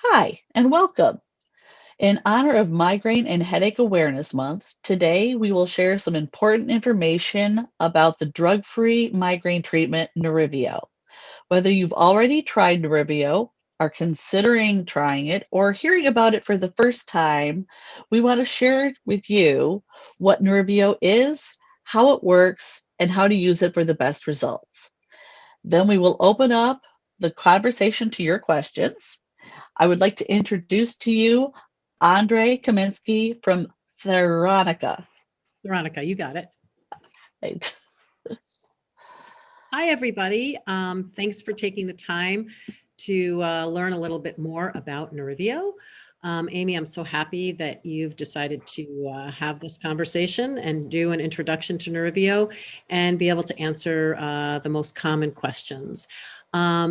Hi, and welcome. In honor of Migraine and Headache Awareness Month, today we will share some important information about the drug-free migraine treatment Nerivio. Whether you've already tried Nerivio, are considering trying it, or hearing about it for the first time, we want to share with you what Nerivio is, how it works, and how to use it for the best results. Then we will open up the conversation to your questions. I would like to introduce to you Andre Kaminsky from Theronica. Veronica, you got it. Right. Hi, everybody. Thanks for taking the time to learn a little bit more about Nerivio. Amy, I'm so happy that you've decided to have this conversation and do an introduction to Nerivio and be able to answer the most common questions.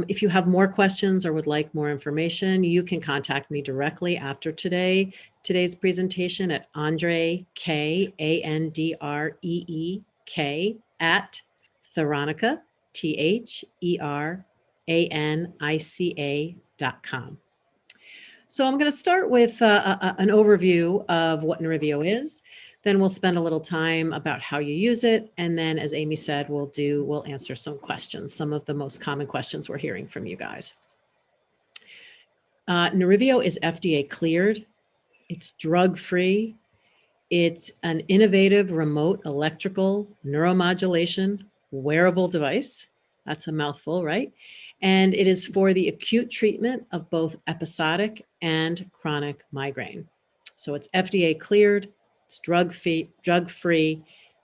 If you have more questions or would like more information, you can contact me directly after today's presentation at Andre, K, Andreek, at Theronica, Theраnica.com. So I'm going to start with an overview of what Nerivio is. Then we'll spend a little time about how you use it. And then, as Amy said, we'll answer some questions, some of the most common questions we're hearing from you guys. Nerivio is FDA cleared. It's drug-free. It's an innovative remote electrical neuromodulation wearable device. That's a mouthful, right? And it is for the acute treatment of both episodic and chronic migraine. So it's FDA cleared, it's drug-free,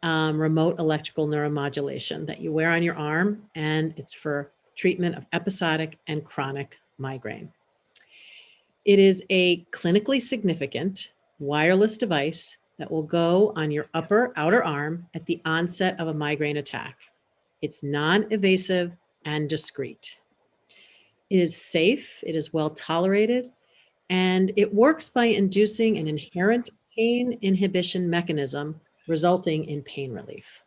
remote electrical neuromodulation that you wear on your arm, and it's for treatment of episodic and chronic migraine. It is a clinically significant wireless device that will go on your upper outer arm at the onset of a migraine attack. It's non-invasive and discreet. It is safe, it is well tolerated, and it works by inducing an inherent pain inhibition mechanism resulting in pain relief.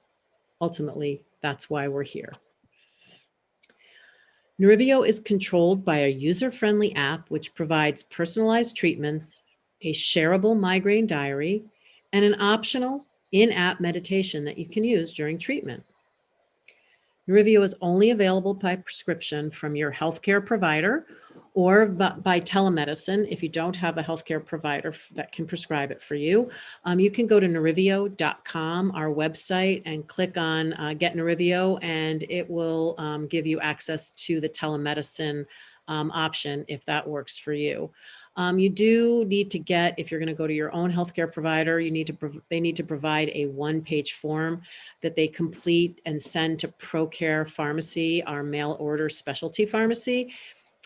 Ultimately, that's why we're here. Nerivio is controlled by a user-friendly app which provides personalized treatments, a shareable migraine diary, and an optional in-app meditation that you can use during treatment. Nerivio is only available by prescription from your healthcare provider or by telemedicine. If you don't have a healthcare provider that can prescribe it for you, you can go to nerivio.com, our website, and click on Get Nerivio, and it will give you access to the telemedicine option if that works for you. You do need to get, if you're going to go to your own healthcare provider, they need to provide a one-page form that they complete and send to ProCare Pharmacy, our mail order specialty pharmacy.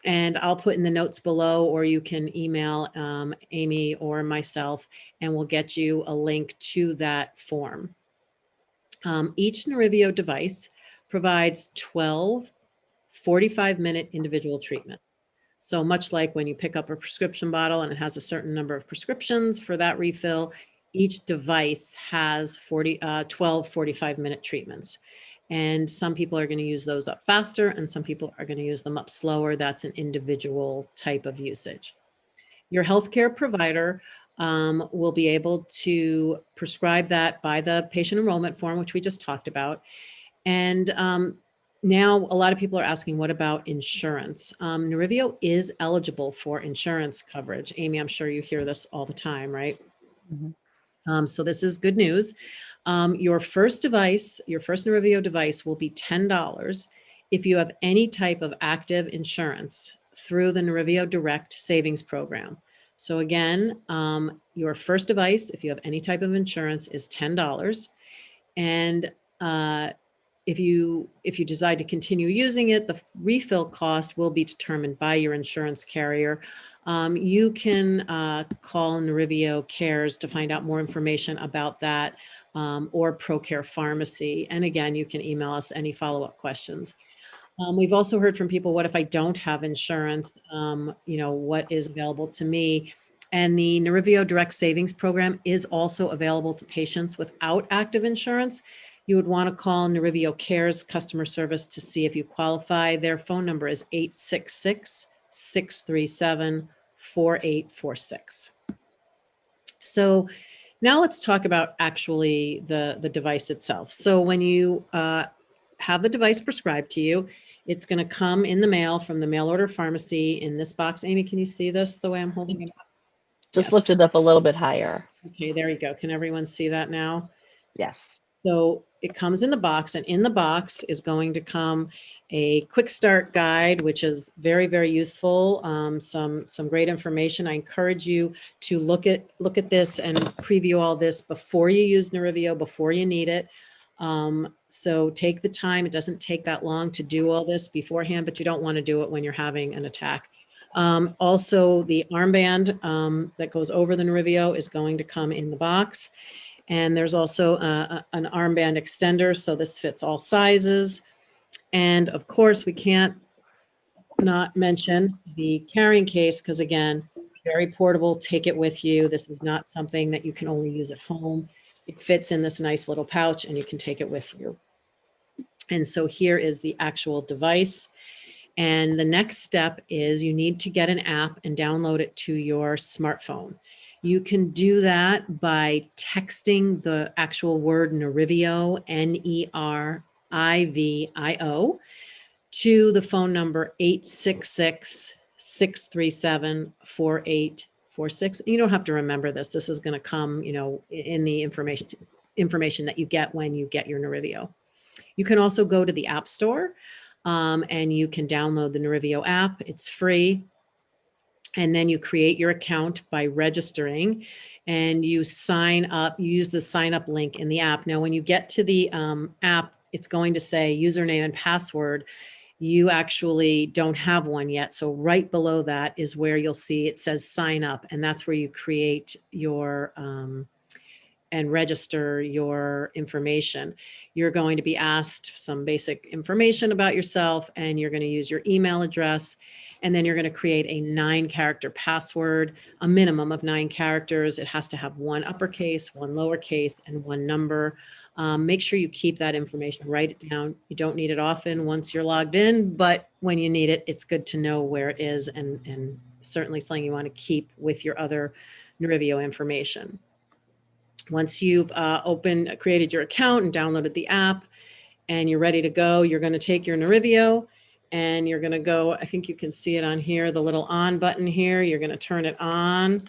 And I'll put in the notes below, or you can email Amy or myself, and we'll get you a link to that form. Each Nerivio device provides 12 45-minute individual treatments. So much like when you pick up a prescription bottle and it has a certain number of prescriptions for that refill, each device has 12 45-minute treatments. And some people are going to use those up faster and some people are going to use them up slower. That's an individual type of usage. Your healthcare provider will be able to prescribe that by the patient enrollment form, which we just talked about. And now a lot of people are asking, what about insurance? Nerivio is eligible for insurance coverage. Amy, I'm sure you hear this all the time, right? Mm-hmm. So this is good news. Your first Nerivio device will be $10 if you have any type of active insurance through the Nerivio Direct Savings Program. So again, your first device, if you have any type of insurance, is $10. And if you decide to continue using it, the refill cost will be determined by your insurance carrier. You can call Nerivio Cares to find out more information about that, or ProCare Pharmacy. And again, you can email us any follow-up questions. We've also heard from people, what if I don't have insurance? What is available to me? And the Nerivio Direct Savings Program is also available to patients without active insurance. You would want to call Nerivio Cares customer service to see if you qualify. Their phone number is 866-637-4646. 4846. So now let's talk about actually the device itself. So when you have the device prescribed to you, it's going to come in the mail from the mail order pharmacy in this box. Amy, can you see this the way I'm holding it up? Just Yes. lift it up a little bit higher. Okay, there you go. Can everyone see that now? Yes. So it comes in the box, and in the box is going to come a quick start guide, which is very, very useful. Some great information. I encourage you to look at this and preview all this before you use Nerivio, before you need it. So take the time. It doesn't take that long to do all this beforehand, but you don't want to do it when you're having an attack. Also, the armband that goes over the Nerivio is going to come in the box. And there's also an armband extender, so this fits all sizes. And of course, we can't not mention the carrying case, because again, very portable, take it with you. This is not something that you can only use at home. It fits in this nice little pouch and you can take it with you. And so here is the actual device. And the next step is you need to get an app and download it to your smartphone. You can do that by texting the actual word Nerivio, Nerivio, to the phone number 866-637-4846. You don't have to remember this. This is going to come, in the information that you get when you get your Nerivio. You can also go to the App Store and you can download the Nerivio app. It's free. And then you create your account by registering and you sign up, you use the sign up link in the app. Now, when you get to the app, it's going to say username and password. You actually don't have one yet. So right below that is where you'll see it says sign up. And that's where you create your and register your information. You're going to be asked some basic information about yourself, and you're going to use your email address. And then you're going to create a 9-character password, a minimum of 9 characters. It has to have 1 uppercase, 1 lowercase, and 1 number. Make sure you keep that information, write it down. You don't need it often once you're logged in, but when you need it, it's good to know where it is, and certainly something you want to keep with your other Nerivio information. Once you've created your account and downloaded the app and you're ready to go, you're going to take your Nerivio and you're going to go, I think you can see it on here, the little on button here. You're going to turn it on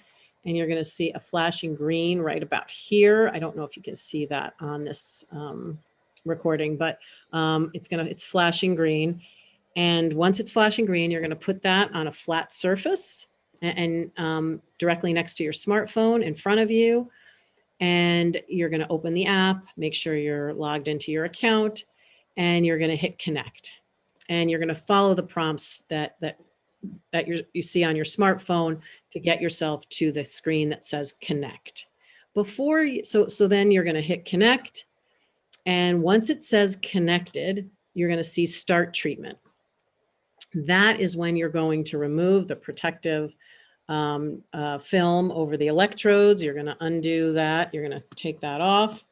and you're going to see a flashing green right about here. I don't know if you can see that on this recording, but it's flashing green. And once it's flashing green, you're going to put that on a flat surface and directly next to your smartphone in front of you. And you're going to open the app, make sure you're logged into your account, and you're going to hit connect. And you're going to follow the prompts that you see on your smartphone to get yourself to the screen that says connect. So then you're going to hit connect. And once it says connected, you're going to see start treatment. That is when you're going to remove the protective film over the electrodes. You're going to undo that. You're going to take that off.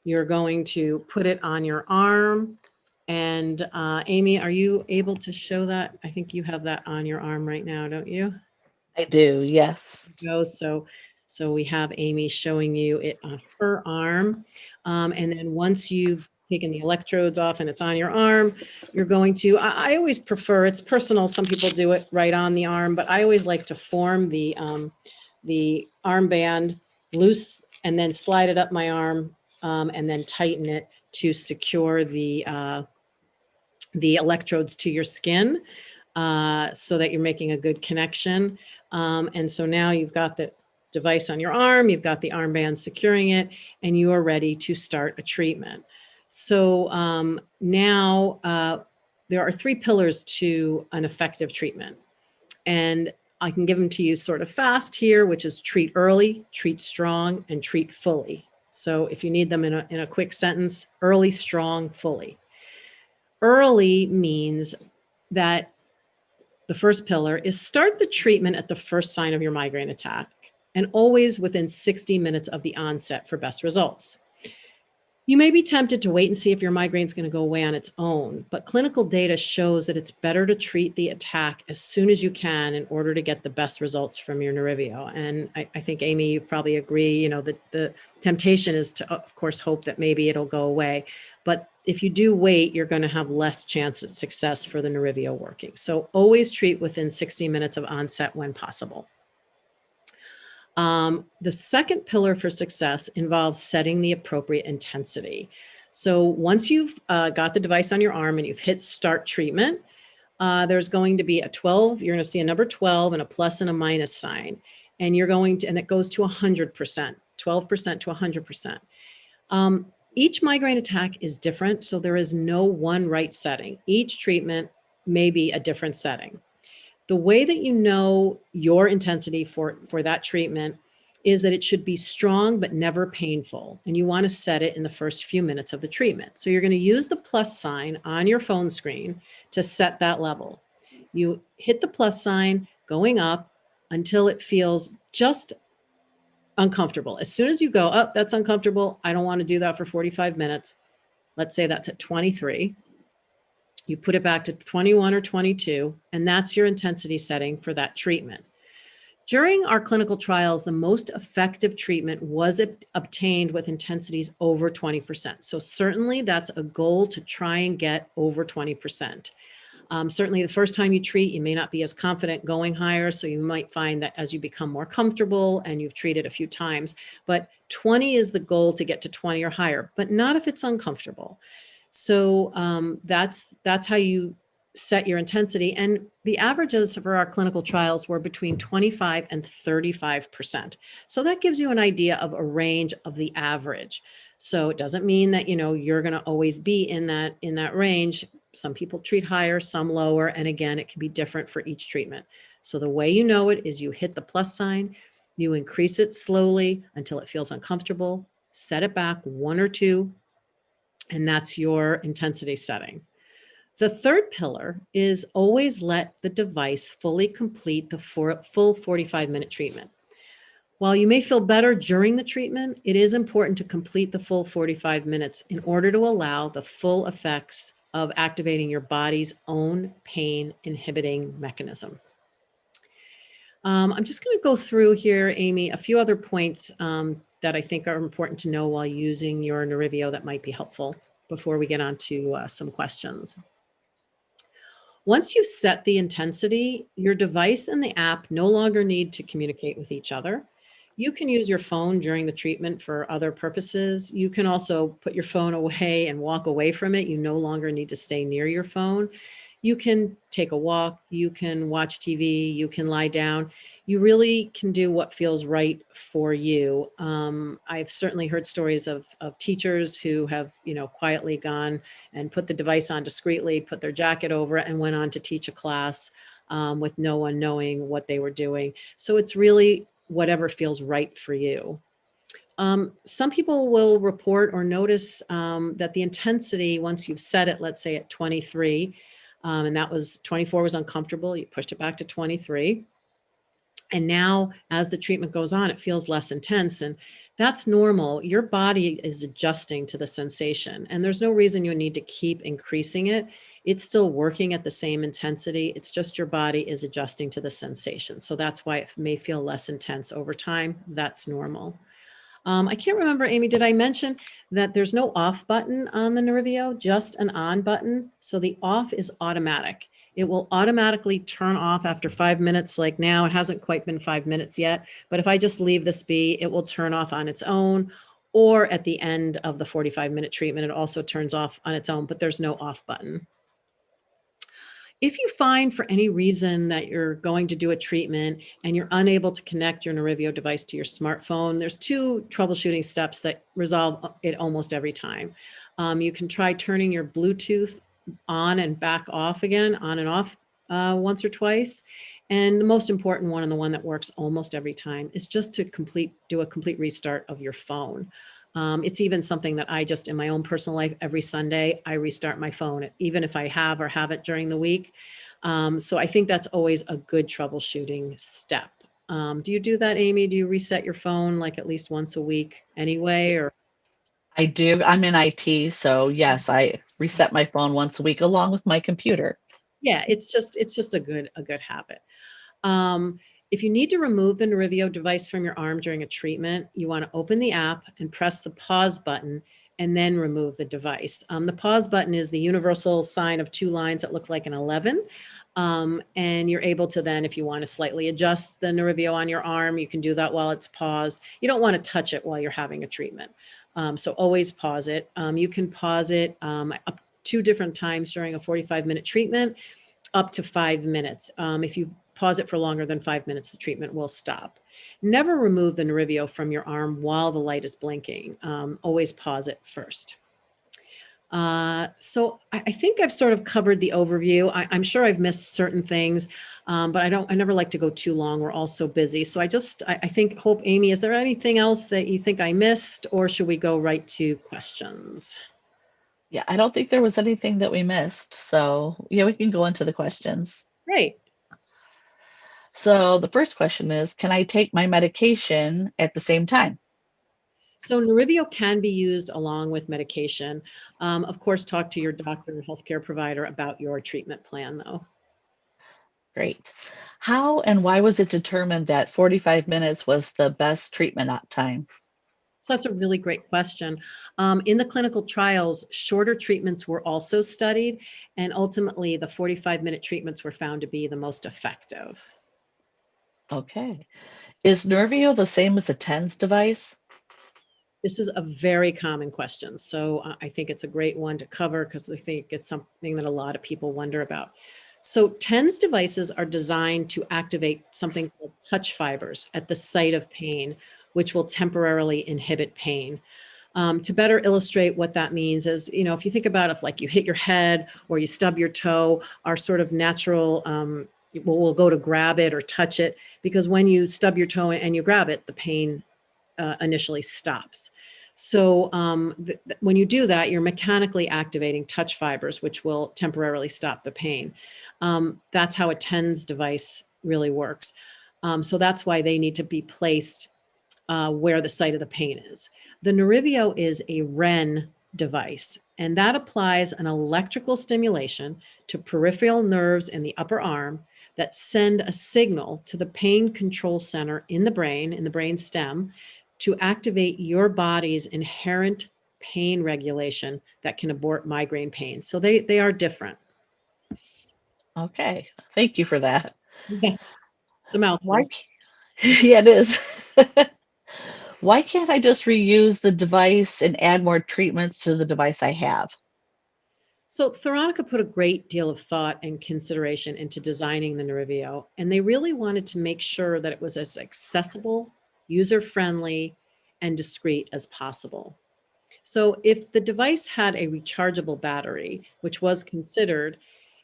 You're going to put it on your arm. And Amy, are you able to show that? I think you have that on your arm right now, don't you? I do, yes. So we have Amy showing you it on her arm. And then once you've taken the electrodes off and it's on your arm, you're going to, I always prefer, it's personal, some people do it right on the arm, but I always like to form the armband loose and then slide it up my arm and then tighten it to secure the electrodes to your skin so that you're making a good connection. And so now you've got the device on your arm, you've got the armband securing it, and you are ready to start a treatment. So now there are 3 pillars to an effective treatment. And I can give them to you sort of fast here, which is treat early, treat strong, and treat fully. So if you need them in a quick sentence, early, strong, fully. Early means that the first pillar is start the treatment at the first sign of your migraine attack and always within 60 minutes of the onset for best results. You may be tempted to wait and see if your migraine is going to go away on its own, but clinical data shows that it's better to treat the attack as soon as you can in order to get the best results from your Nerivio. And I think, Amy, you probably agree, you know, that the temptation is to, of course, hope that maybe it'll go away. But if you do wait, you're going to have less chance at success for the Nerivio working. So always treat within 60 minutes of onset when possible. The second pillar for success involves setting the appropriate intensity. So once you've got the device on your arm and you've hit start treatment, there's going to be a 12, you're going to see a number 12 and a plus and a minus sign. And you're going to, and it goes to 100%, 12% to 100%. Each migraine attack is different, so there is no one right setting. Each treatment may be a different setting. The way that you know your intensity for that treatment is that it should be strong but never painful. And you want to set it in the first few minutes of the treatment. So you're going to use the plus sign on your phone screen to set that level. You hit the plus sign going up until it feels just uncomfortable. As soon as you go, oh, that's uncomfortable, I don't want to do that for 45 minutes. Let's say that's at 23. You put it back to 21 or 22, and that's your intensity setting for that treatment. During our clinical trials, the most effective treatment was obtained with intensities over 20%. So certainly that's a goal to try and get over 20%. Certainly the first time you treat, you may not be as confident going higher. So you might find that as you become more comfortable and you've treated a few times, but 20 is the goal to get to 20 or higher, but not if it's uncomfortable. So that's how you set your intensity. And the averages for our clinical trials were between 25 and 35%. So that gives you an idea of a range of the average. So it doesn't mean that, you know, you're going to always be in that range. Some people treat higher, some lower. And again, it can be different for each treatment. So the way you know it is you hit the plus sign, you increase it slowly until it feels uncomfortable, set it back 1 or 2, and that's your intensity setting. The third pillar is always let the device fully complete the full 45-minute treatment. While you may feel better during the treatment, it is important to complete the full 45 minutes in order to allow the full effects of activating your body's own pain inhibiting mechanism. I'm just going to go through here, Amy, a few other points that I think are important to know while using your Nerivio that might be helpful before we get on to some questions. Once you set the intensity, your device and the app no longer need to communicate with each other. You can use your phone during the treatment for other purposes. You can also put your phone away and walk away from it. You no longer need to stay near your phone. You can take a walk, you can watch TV, you can lie down. You really can do what feels right for you. I've certainly heard stories of teachers who have, you know, quietly gone and put the device on discreetly, put their jacket over it, and went on to teach a class with no one knowing what they were doing. So it's really whatever feels right for you. Some people will report or notice that the intensity, once you've set it, let's say at 23, and that was 24 was uncomfortable, you pushed it back to 23. And now as the treatment goes on, it feels less intense, and that's normal. Your body is adjusting to the sensation, and there's no reason you need to keep increasing it. It's still working at the same intensity. It's just your body is adjusting to the sensation. So that's why it may feel less intense over time. That's normal. I can't remember, Amy, did I mention that there's no off button on the Nerivio, just an on button? So the off is automatic. It will automatically turn off after 5 minutes. Like now, it hasn't quite been 5 minutes yet, but if I just leave this be, it will turn off on its own. Or at the end of the 45-minute treatment, it also turns off on its own, but there's no off button. If you find for any reason that you're going to do a treatment and you're unable to connect your Nerivio device to your smartphone, there's 2 troubleshooting steps that resolve it almost every time. You can try turning your Bluetooth on and back off again, on and off once or twice. And the most important one, and the one that works almost every time, is just to do a complete restart of your phone. It's even something that I just, in my own personal life, every Sunday, I restart my phone, even if I have or haven't during the week. So I think that's always a good troubleshooting step. Do you do that, Amy? Do you reset your phone like at least once a week anyway? Or I do. I'm in IT, so yes, I reset my phone once a week along with my computer. Yeah, it's just a good habit. Um, if you need to remove the Nerivio device from your arm during a treatment, you want to open the app and press the pause button and then remove the device. The pause button is the universal sign of two lines that look like an 11. And you're able to then, if you want to slightly adjust the Nerivio on your arm, you can do that while it's paused. You don't want to touch it while you're having a treatment. So always pause it. You can pause it up 2 different times during a 45-minute treatment, up to 5 minutes. If you pause it for longer than 5 minutes, the treatment will stop. Never remove the Nerivio from your arm while the light is blinking. Always pause it first. So I think I've sort of covered the overview. I'm sure I've missed certain things, but I never like to go too long. We're all so busy. So I think, Hope, Amy, is there anything else that you think I missed, or should we go right to questions? Yeah, I don't think there was anything that we missed. So, yeah, we can go into the questions. Great. So, the first question is, can I take my medication at the same time? So Nerivio can be used along with medication. Of course, talk to your doctor or healthcare provider about your treatment plan, though. Great. How and why was it determined that 45 minutes was the best treatment time? So that's a really great question. In the clinical trials, shorter treatments were also studied, and ultimately the 45-minute treatments were found to be the most effective. Okay. Is Nervio the same as a TENS device? This is a very common question. So I think it's a great one to cover because I think it's something that a lot of people wonder about. So TENS devices are designed to activate something called touch fibers at the site of pain, which will temporarily inhibit pain. To better illustrate what that means is, if you think about if like you hit your head or you stub your toe, our sort of natural, we'll go to grab it or touch it because when you stub your toe and you grab it, the pain initially stops. So when you do that, you're mechanically activating touch fibers, which will temporarily stop the pain. That's how a TENS device really works. So that's why they need to be placed where the site of the pain is. The Nerivio is a REN device, and that applies an electrical stimulation to peripheral nerves in the upper arm that send a signal to the pain control center in the brain stem, to activate your body's inherent pain regulation that can abort migraine pain. So they are different. Okay. Thank you for that. Yeah, it's a Why? mouthful. Yeah, it is. Why can't I just reuse the device and add more treatments to the device I have? So Thoronica put a great deal of thought and consideration into designing the Nerivio, and they really wanted to make sure that it was as accessible, user-friendly, and discreet as possible. So if the device had a rechargeable battery, which was considered,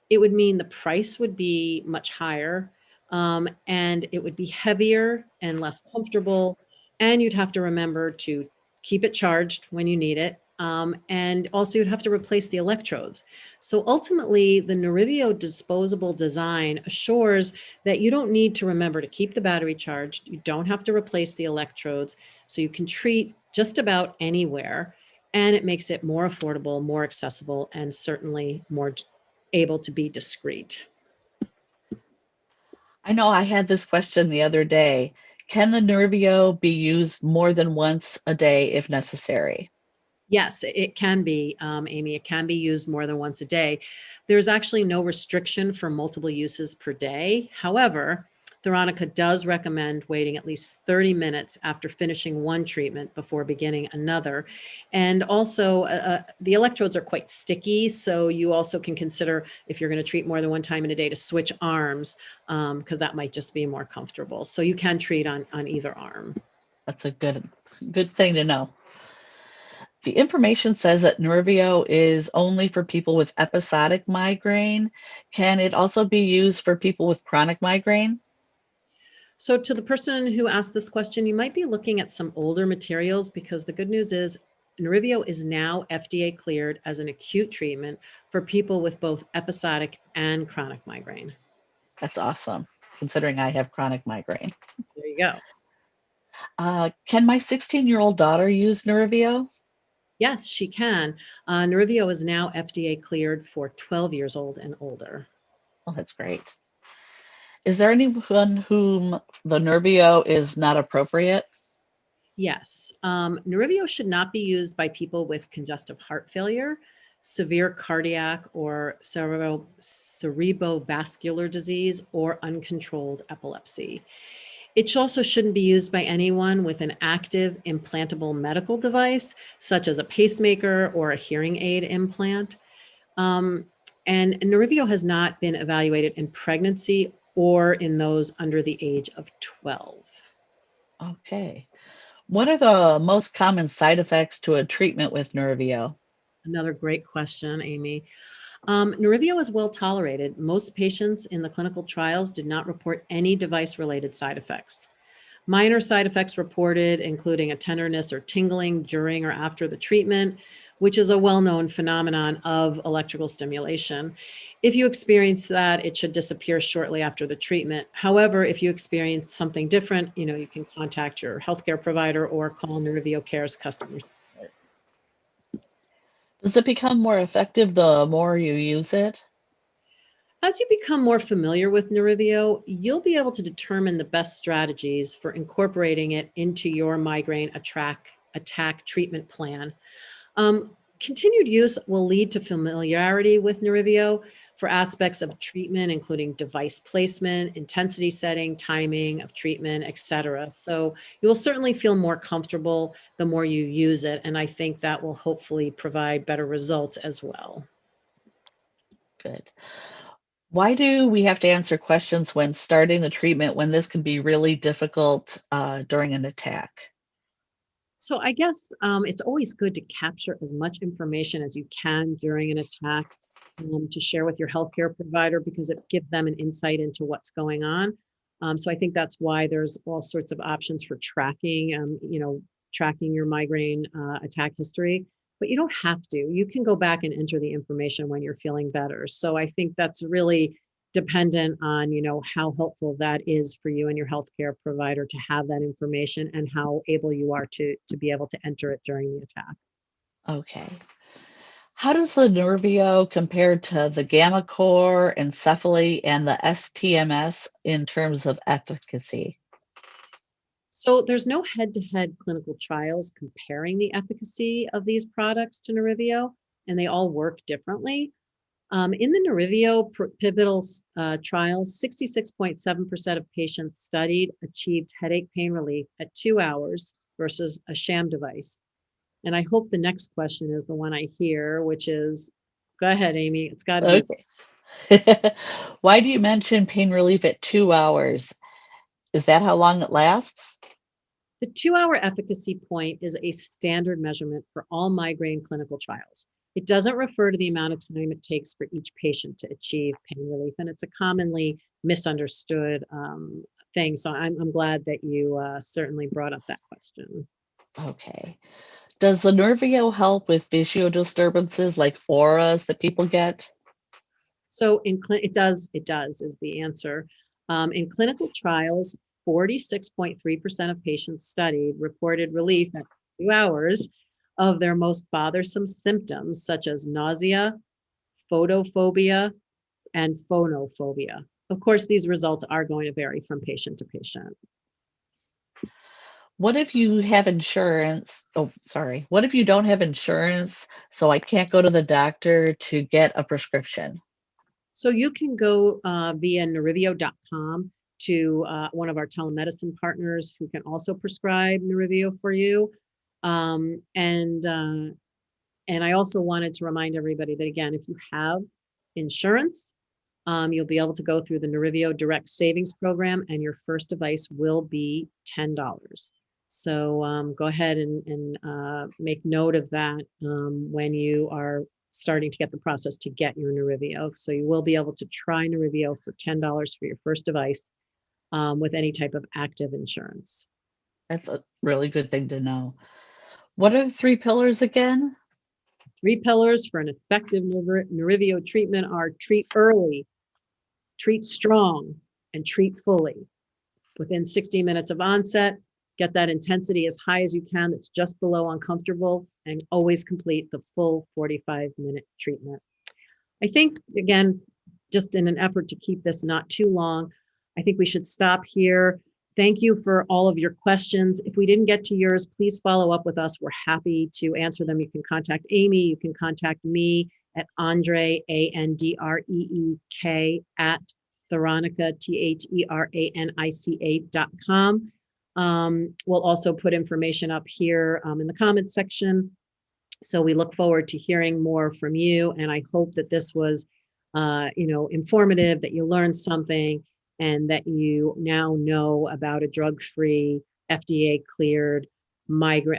it would mean the price would be much higher, and it would be heavier and less comfortable. And you'd have to remember to keep it charged when you need it. And also, you'd have to replace the electrodes. So ultimately, the Nerivio disposable design assures that you don't need to remember to keep the battery charged. You don't have to replace the electrodes. So you can treat just about anywhere. And it makes it more affordable, more accessible, and certainly more able to be discreet. I know I had this question the other day. Can the Nervio be used more than once a day if necessary? Yes, it can be, Amy. It can be used more than once a day. There's actually no restriction for multiple uses per day. However, Veronica does recommend waiting at least 30 minutes after finishing one treatment before beginning another. And also, the electrodes are quite sticky, so you also can consider if you're going to treat more than one time in a day to switch arms, because that might just be more comfortable. So you can treat on either arm. That's a good thing to know. The information says that Nervio is only for people with episodic migraine. Can it also be used for people with chronic migraine? So, to the person who asked this question, you might be looking at some older materials because the good news is Nerivio is now FDA cleared as an acute treatment for people with both episodic and chronic migraine. That's awesome, considering I have chronic migraine. There you go. Can my 16-year-old daughter use Nervio? Yes, she can. Nerivio is now FDA cleared for 12 years old and older. Oh, that's great. Is there anyone whom the Nervio is not appropriate? Yes, Nerivio should not be used by people with congestive heart failure, severe cardiac or cerebrovascular disease, or uncontrolled epilepsy. It also shouldn't be used by anyone with an active implantable medical device, such as a pacemaker or a hearing aid implant. Um, and Nerivio has not been evaluated in pregnancy or in those under the age of 12. Okay. What are the most common side effects to a treatment with Nervio? Another great question, Amy. Nerivio is well tolerated. Most patients in the clinical trials did not report any device related side effects. Minor side effects reported, including a tenderness or tingling during or after the treatment, which is a well known phenomenon of electrical stimulation. If you experience that, it should disappear shortly after the treatment. However, if you experience something different, you can contact your healthcare provider or call Nerivio Care's customer support. Does it become more effective the more you use it? As you become more familiar with Nerivio, you'll be able to determine the best strategies for incorporating it into your migraine attack treatment plan. Continued use will lead to familiarity with Nerivio for aspects of treatment, including device placement, intensity setting, timing of treatment, etc. So you will certainly feel more comfortable the more you use it, and I think that will hopefully provide better results as well. Good. Why do we have to answer questions when starting the treatment when this can be really difficult during an attack? So I guess it's always good to capture as much information as you can during an attack to share with your healthcare provider because it gives them an insight into what's going on. So I think that's why there's all sorts of options for tracking, tracking your migraine attack history. But you don't have to. You can go back and enter the information when you're feeling better. So I think that's really dependent on how helpful that is for you and your healthcare provider to have that information and how able you are to be able to enter it during the attack. Okay. How does the Nervio compare to the gamma core, encephaly, and the STMS in terms of efficacy? So there's no head-to-head clinical trials comparing the efficacy of these products to Nerivio, and they all work differently. In the Nerivio pivotal trial, 66.7% of patients studied achieved headache pain relief at 2 hours versus a sham device. And I hope the next question is the one I hear, which is, go ahead, Amy. It's got to be. Okay. Why do you mention pain relief at 2 hours? Is that how long it lasts? The 2 hour efficacy point is a standard measurement for all migraine clinical trials. It doesn't refer to the amount of time it takes for each patient to achieve pain relief, and it's a commonly misunderstood thing. So I'm glad that you certainly brought up that question. Okay. Does the Nervio help with visual disturbances like auras that people get? So it does is the answer. In clinical trials, 46.3% of patients studied reported relief at 2 hours of their most bothersome symptoms, such as nausea, photophobia, and phonophobia. Of course, these results are going to vary from patient to patient. What if you have insurance? Oh, sorry. What if you don't have insurance, so I can't go to the doctor to get a prescription? So you can go via nerivio.com to one of our telemedicine partners who can also prescribe Nerivio for you. Um, and uh, and I also wanted to remind everybody that again, if you have insurance, you'll be able to go through the Nerivio Direct Savings Program, and your first device will be $10. So go ahead and make note of that when you are starting to get the process to get your Nerivio. So you will be able to try Nerivio for $10 for your first device with any type of active insurance. That's a really good thing to know. What are the three pillars again? Three pillars for an effective Nerivio treatment are treat early, treat strong, and treat fully. Within 60 minutes of onset, Get that intensity as high as you can. It's just below uncomfortable, and always complete the full 45-minute treatment. I think, again, just in an effort to keep this not too long, I think we should stop here. Thank you for all of your questions. If we didn't get to yours, please follow up with us. We're happy to answer them. You can contact Amy. You can contact me at Andre, ANDREEK, at Theranica, THERANICA.com. We'll also put information up here in the comments section. So we look forward to hearing more from you. And I hope that this was, informative, that you learned something, and that you now know about a drug-free, FDA-cleared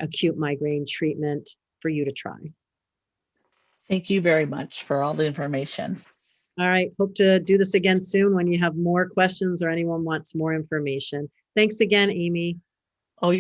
acute migraine treatment for you to try. Thank you very much for all the information. All right. Hope to do this again soon when you have more questions or anyone wants more information. Thanks again, Amy.